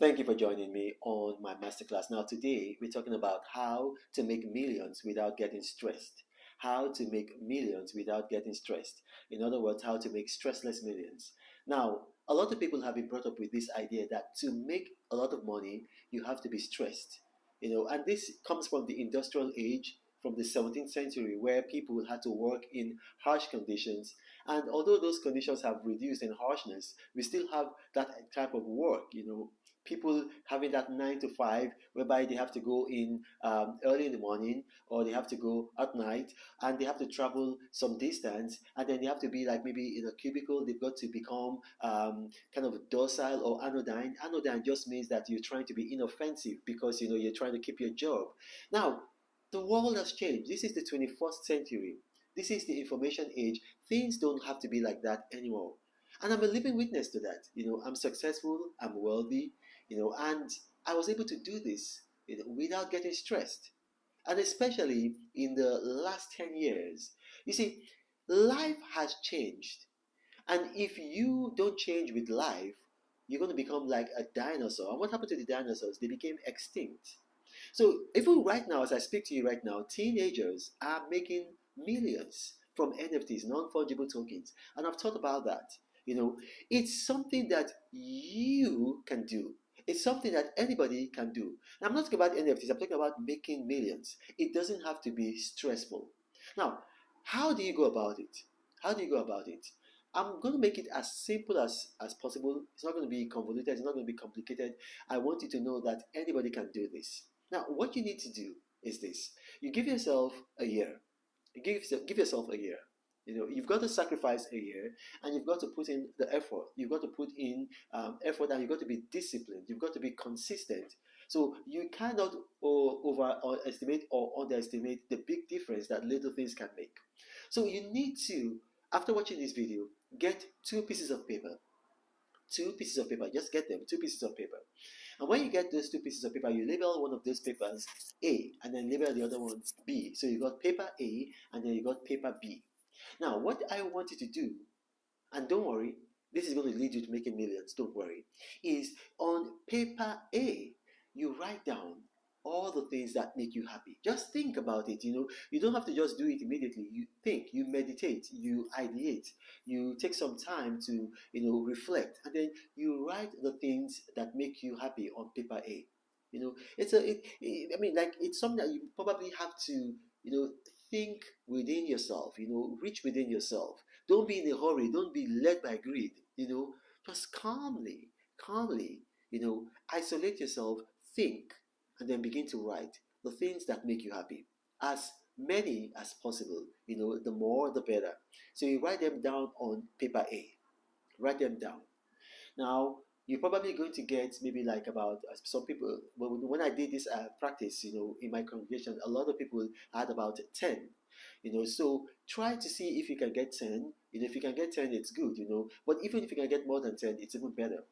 Thank you for joining me on my masterclass. Now, today we're talking about how to make millions without getting stressed. How to make millions without getting stressed. In other words, how to make stressless millions. Now, a lot of people have been brought up with this idea that to make a lot of money, you have to be stressed. And this comes from the industrial age, from the 17th century, where people had to work in harsh conditions. And although those conditions have reduced in harshness, we still have that type of work. People having that 9 to 5 whereby they have to go in early in the morning or they have to go at night and they have to travel some distance and then they have to be like maybe in a cubicle. They've got to become kind of docile or anodyne. Anodyne just means that you're trying to be inoffensive because you're trying to keep your job. Now the world has changed. This is the 21st century. This is the information age. Things don't have to be like that anymore. And I'm a living witness to that. I'm successful, I'm wealthy, and I was able to do this, without getting stressed. And especially in the last 10 years. You see, life has changed. And if you don't change with life, you're going to become like a dinosaur. And what happened to the dinosaurs? They became extinct. So even right now, as I speak to you right now, teenagers are making millions from NFTs, non-fungible tokens. And I've thought about that. It's something that you can do. It's something that anybody can do. Now, I'm not talking about NFTs, I'm talking about making millions. It doesn't have to be stressful. Now, how do you go about it? How do you go about it? I'm going to make it as simple as possible. It's not going to be convoluted, it's not going to be complicated. I want you to know that anybody can do this. Now, what you need to do is this. You give yourself a year. Give yourself a year. You've got to sacrifice a year and you've got to put in the effort. You've got to put in effort and you've got to be disciplined. You've got to be consistent. So you cannot overestimate or underestimate the big difference that little things can make. So you need to, after watching this video, get two pieces of paper. Two pieces of paper. Just get them, two pieces of paper. And when you get those two pieces of paper, you label one of those papers A and then label the other one B. So you got paper A and then you got paper B. Now, what I want you to do, and don't worry, this is going to lead you to making millions, don't worry, is on paper A, you write down all the things that make you happy. Just think about it. You don't have to just do it immediately. You think, you meditate, you ideate, you take some time to reflect, and then you write the things that make you happy on paper A. It's something that you probably have to think within yourself, reach within yourself. Don't be in a hurry, don't be led by greed. Just calmly, isolate yourself, think, and then begin to write the things that make you happy, as many as possible. The more the better. So you write them down on paper A. Write them down. Now, you're probably going to get maybe like about some people. When I did this practice, in my congregation, a lot of people had about 10. So try to see if you can get 10. If you can get 10, it's good. But even if you can get more than 10, it's even better.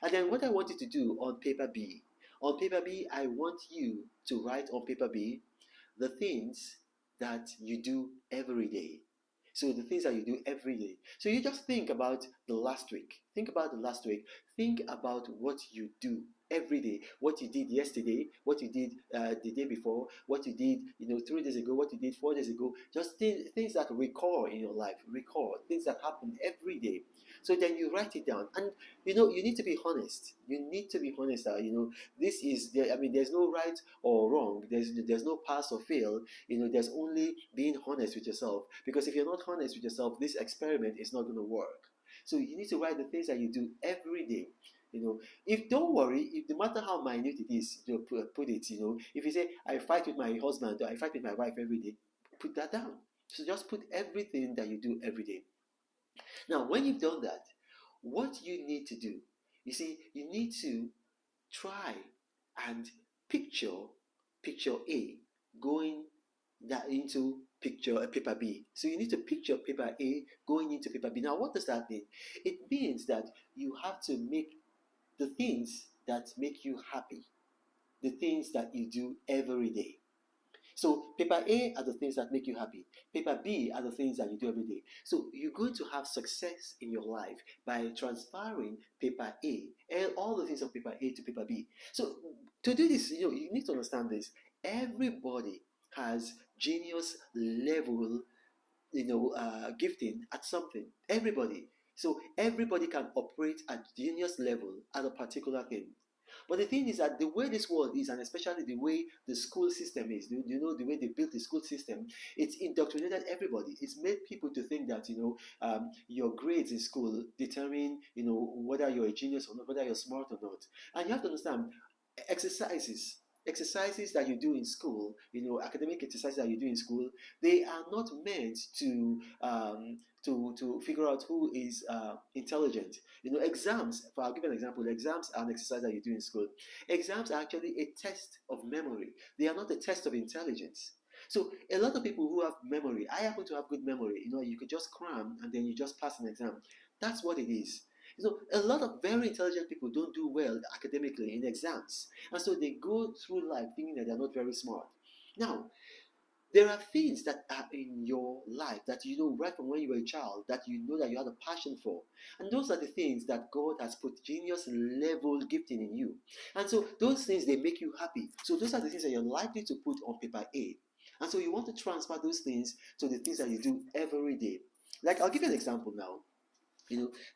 And then what I want you to do on paper B, I want you to write on paper B the things that you do every day. So the things that you do every day. So you just think about the last week. Think about the last week. Think about what you do every day. What you did yesterday, what you did the day before, what you did 3 days ago, what you did 4 days ago. Just things that recur in your life. Recur things that happen every day. So then you write it down, and you need to be honest. You need to be honest. This is there's no right or wrong. There's no pass or fail. There's only being honest with yourself. Because if you're not honest with yourself, this experiment is not going to work. So you need to write the things that you do every day. If don't worry, if no matter how minute it is, put it. If you say I fight with my husband or I fight with my wife every day, put that down. So just put everything that you do every day. Now, when you've done that, what you need to do, you see, you need to try and picture A going into paper B. So you need to picture paper A going into paper B. Now, what does that mean? It means that you have to make the things that make you happy, the things that you do every day. So paper A are the things that make you happy. Paper B are the things that you do every day. So you're going to have success in your life by transferring paper A and all the things of paper A to paper B. So to do this, you need to understand this. Everybody has genius level, gifting at something. Everybody. So everybody can operate at genius level at a particular thing. But the thing is that the way this world is, and especially the way the school system is, the way they built the school system, it's indoctrinated everybody. It's made people to think that your grades in school determine whether you're a genius or not, whether you're smart or not. And you have to understand exercises. Exercises that you do in school, academic exercises that you do in school, they are not meant to figure out who is intelligent. Exams, for I'll give an example, exams are an exercise that you do in school. Exams are actually a test of memory. They are not a test of intelligence. So a lot of people who have memory, I happen to have good memory. You could just cram and then you just pass an exam. That's what it is. A lot of very intelligent people don't do well academically in exams. And so they go through life thinking that they're not very smart. Now, there are things that are in your life that you know right from when you were a child that you know that you have a passion for. And those are the things that God has put genius level gifting in you. And so those things, they make you happy. So those are the things that you're likely to put on paper A. And so you want to transfer those things to the things that you do every day. Like, I'll give you an example now.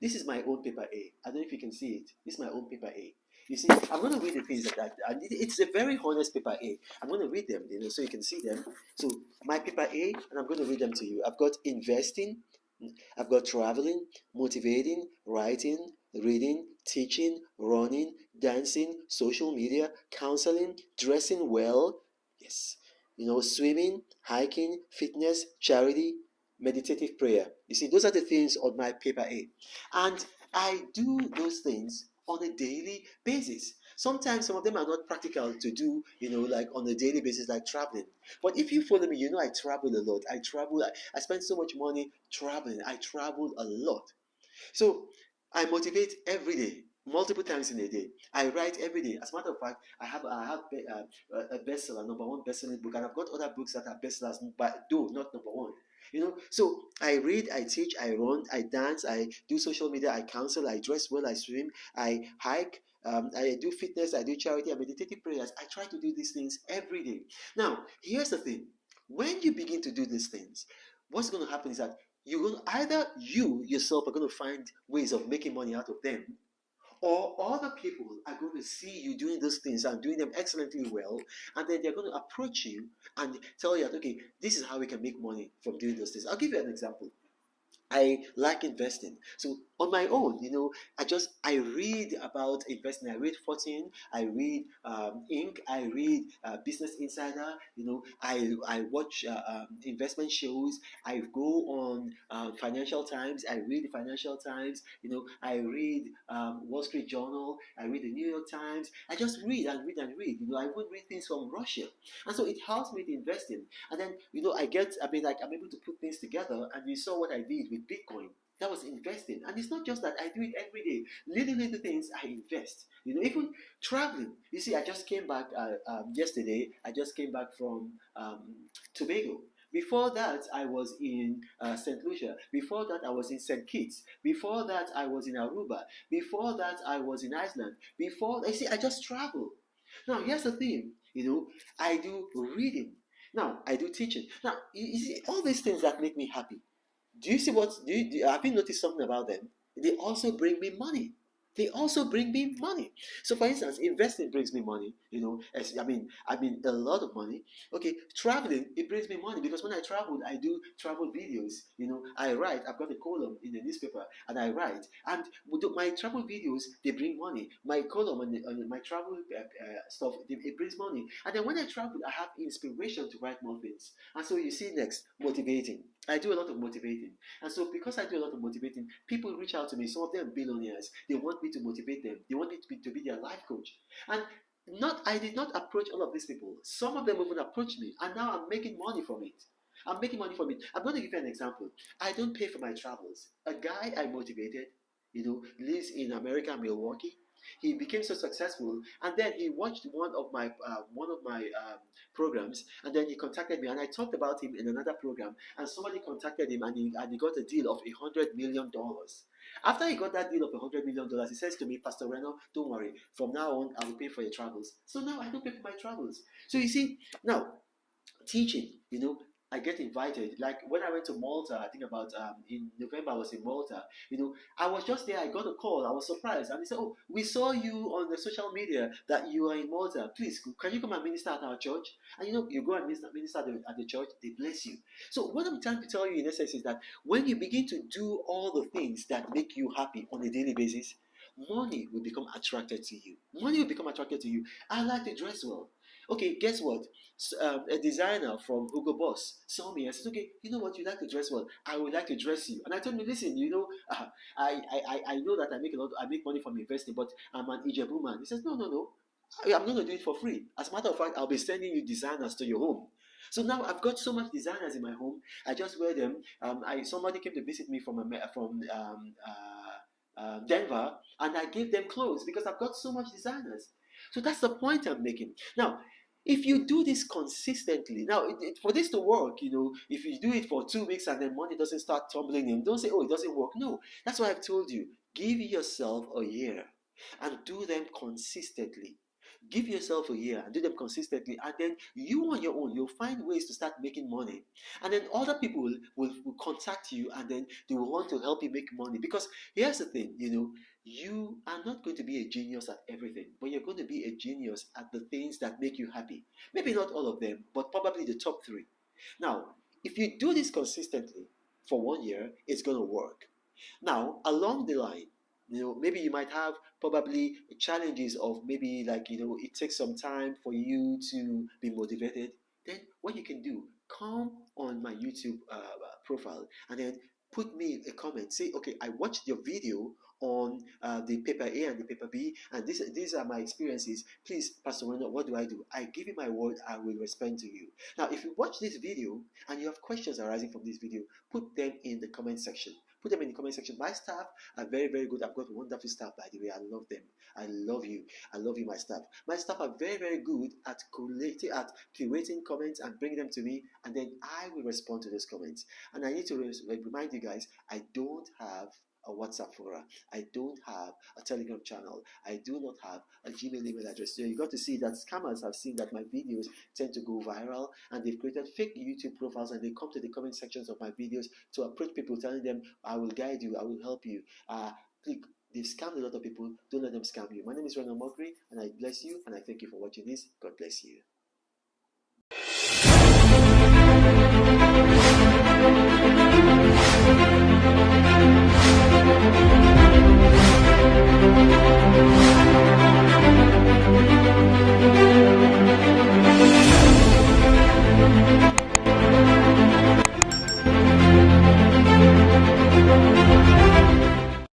This is my own paper A. I don't know if you can see it. This is my own paper A. You see, I'm going to read the things that it's a very honest paper A. I'm going to read them, so you can see them. So my paper A, and I'm going to read them to you. I've got investing, I've got traveling, motivating, writing, reading, teaching, running, dancing, social media, counseling, dressing well, yes, swimming, hiking, fitness, charity, meditative prayer. You see, those are the things on my paper A. And I do those things on a daily basis. Sometimes some of them are not practical to do, like on a daily basis, like traveling. But if you follow me, I travel a lot. I spend so much money traveling. I travel a lot. So I motivate every day, multiple times in a day. I write every day. As a matter of fact, I have a bestseller, number one bestselling book, and I've got other books that are bestsellers, but though not number one. So I read, I teach, I run, I dance, I do social media, I counsel, I dress well, I swim, I hike, I do fitness, I do charity, I meditative prayers. I try to do these things every day. Now, here's the thing. When you begin to do these things, what's going to happen is that you're going to, either you yourself are going to find ways of making money out of them, or other people are going to see you doing those things and doing them excellently well, and then they're going to approach you and tell you that, okay, this is how we can make money from doing those things. I'll give you an example. I like investing. So on my own, I read about investing. I read 14. I read Inc. I read Business Insider. I watch investment shows. I go on Financial Times. I read the Financial Times. I read Wall Street Journal. I read the New York Times. I just read and read and read. I would read things from Russia, and so it helps me to invest in. And then I'm able to put things together. And you saw what I did with Bitcoin. That was investing. And it's not just that I do it every day. Little things I invest. Even traveling. You see, I just came back yesterday. I just came back from Tobago. Before that, I was in St. Lucia. Before that, I was in St. Kitts. Before that, I was in Aruba. Before that, I was in Iceland. I just travel. Now, here's the thing. I do reading. Now, I do teaching. Now, you see, all these things that make me happy. Do you see have you noticed something about them? They also bring me money. They also bring me money. So, for instance, investing brings me money. I mean, a lot of money. Okay, traveling, it brings me money because when I travel, I do travel videos. I write. I've got a column in the newspaper, and I write. And with my travel videos, they bring money. My column and my travel stuff, it brings money. And then when I travel, I have inspiration to write more things. And so you see, next, motivating. I do a lot of motivating. And so because I do a lot of motivating, people reach out to me. Some of them are billionaires. They want me to motivate them. They want me to be their life coach. And I did not approach all of these people. Some of them even approached me, and now I'm making money from it. I'm making money from it. I'm going to give you an example. I don't pay for my travels. A guy I motivated, lives in America, Milwaukee. He became so successful, and then he watched one of my programs, and then he contacted me, and I talked about him in another program, and somebody contacted him, and he got a deal of $100 million. After he got that deal of $100 million, he says to me, Pastor Reno, don't worry. From now on, I will pay for your travels. So now I don't pay for my travels. So you see, now teaching, I get invited. Like when I went to Malta, I think about in November, I was in Malta. I was just there. I got a call. I was surprised, and they said, "Oh, we saw you on the social media that you are in Malta. Please, can you come and minister at our church?" And you go and minister at the church. They bless you. So what I'm trying to tell you in essence is that when you begin to do all the things that make you happy on a daily basis, money will become attracted to you. Money will become attracted to you. I like to dress well. Okay, guess what? A designer from Hugo Boss saw me and said, "Okay, you know what? You like to dress well. I would like to dress you." And I told him, "Listen, I know that I make money from investing, but I'm an Ijebu man." He says, "No, no, no. I'm going to do it for free. As a matter of fact, I'll be sending you designers to your home." So now I've got so much designers in my home. I just wear them. Somebody came to visit me from Denver, and I gave them clothes because I've got so much designers. So that's the point I'm making. Now, if you do this consistently, now for this to work, if you do it for 2 weeks and then money doesn't start tumbling in, don't say, "Oh, it doesn't work." No, that's why I've told you. Give yourself a year and do them consistently. Give yourself a year and do them consistently, and then you on your own, you'll find ways to start making money. And then other people will contact you, and then they will want to help you make money. Because here's the thing, you are not going to be a genius at everything, but you're going to be a genius at the things that make you happy. Maybe not all of them, but probably the top 3. Now, if you do this consistently for 1 year, it's going to work. Now, along the line, maybe you might have probably challenges of maybe it takes some time for you to be motivated. Then what you can do, come on my YouTube profile and then put me a comment. Say, "Okay, I watched your video on the paper A and the paper B, and these are my experiences. Please, Pastor Reno, what do? I give you my word, I will respond to you." Now, if you watch this video and you have questions arising from this video, put them in the comment section. Put them in the comment section. My staff are very, very good. I've got wonderful staff, by the way. I love them. I love you. I love you, my staff. My staff are very, very good at curating comments and bringing them to me, and then I will respond to those comments. And I need to remind you guys, I don't have a WhatsApp forum. I don't have a Telegram channel. I do not have a Gmail email address. So you got to see that scammers have seen that my videos tend to go viral, and they've created fake YouTube profiles, and they come to the comment sections of my videos to approach people, telling them, "I will guide you, I will help you." They've scammed a lot of people. Don't let them scam you. My name is Renos, and I bless you, and I thank you for watching this. God bless you.